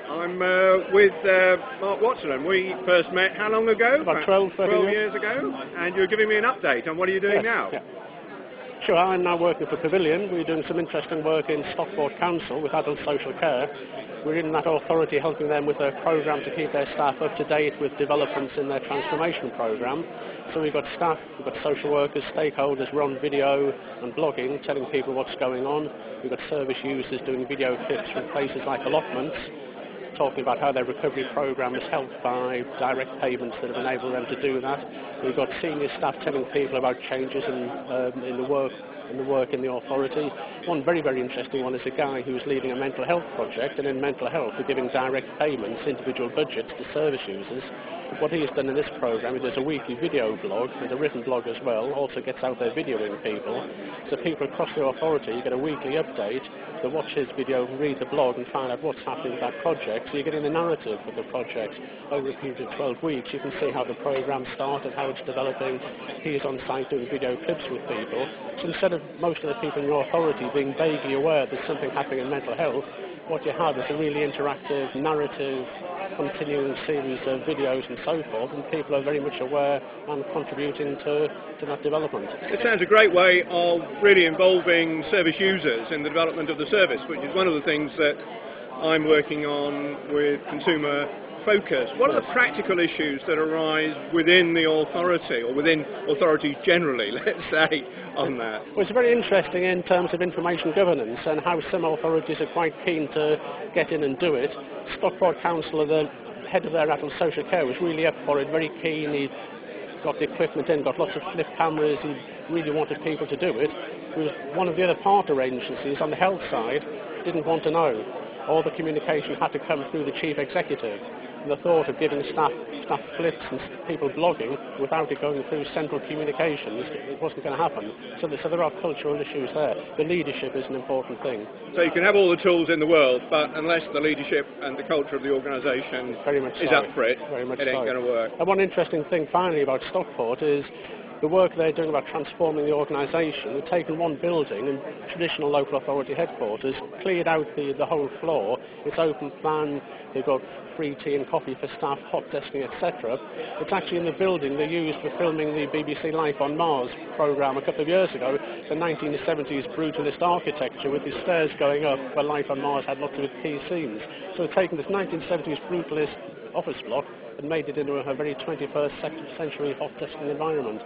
I'm with Mark Watson, and we first met how long ago? About 12 years ago. And you're giving me an update on what are you doing now? Yeah. Sure, I'm now working for Pavilion. We're doing some interesting work in Stockport Council with adult social care. We're in that authority helping them with a programme to keep their staff up to date with developments in their transformation programme. So we've got staff, we've got social workers, stakeholders, we're on video and blogging, telling people what's going on. We've got service users doing video clips from places like allotments, talking about how their recovery programme is helped by direct payments that have enabled them to do that. We've got senior staff telling people about changes in the work in the authority. One very, very interesting one is a guy who's leading a mental health project, and in mental health we're giving direct payments, individual budgets to service users. What he's done in this programme, he does a weekly video blog and a written blog as well, also gets out there videoing people. So people across the authority get a weekly update, they watch his video, read the blog and find out what's happening with that project. So you're getting the narrative of the project over a period of 12 weeks. You can see how the programme started, how it's developing. He's on site doing video clips with people. So instead of most of the people in your authority being vaguely aware there's something happening in mental health, what you have is a really interactive, narrative, continuing series of videos and so forth, and people are very much aware and contributing to that development. It sounds a great way of really involving service users in the development of the service, which is one of the things that I'm working on with consumer focus. What are the practical issues that arise within the authority, or within authorities generally, let's say, on that? Well, it's very interesting in terms of information governance and how some authorities are quite keen to get in and do it. Stockport Council, the head of their adult social care, was really up for it, very keen. He got the equipment in, got lots of flip cameras, he really wanted people to do it. One of the other partner agencies on the health side didn't want to know. All the communication had to come through the chief executive. And the thought of giving staff flips and people blogging without it going through central communications, it wasn't going to happen. So there are cultural issues there. The leadership is an important thing. So you can have all the tools in the world, but unless the leadership and the culture of the organisation is up for it, it ain't going to work. And one interesting thing finally about Stockport is the work they're doing about transforming the organisation. They've taken one building and traditional local authority headquarters, cleared out the whole floor. It's open plan, they've got free tea and coffee for staff, hot desking, etc. It's actually in the building they used for filming the BBC Life on Mars programme a couple of years ago, the 1970s brutalist architecture with the stairs going up where Life on Mars had lots of key scenes. So they've taken this 1970s brutalist office block and made it into a very 21st century hot desking environment.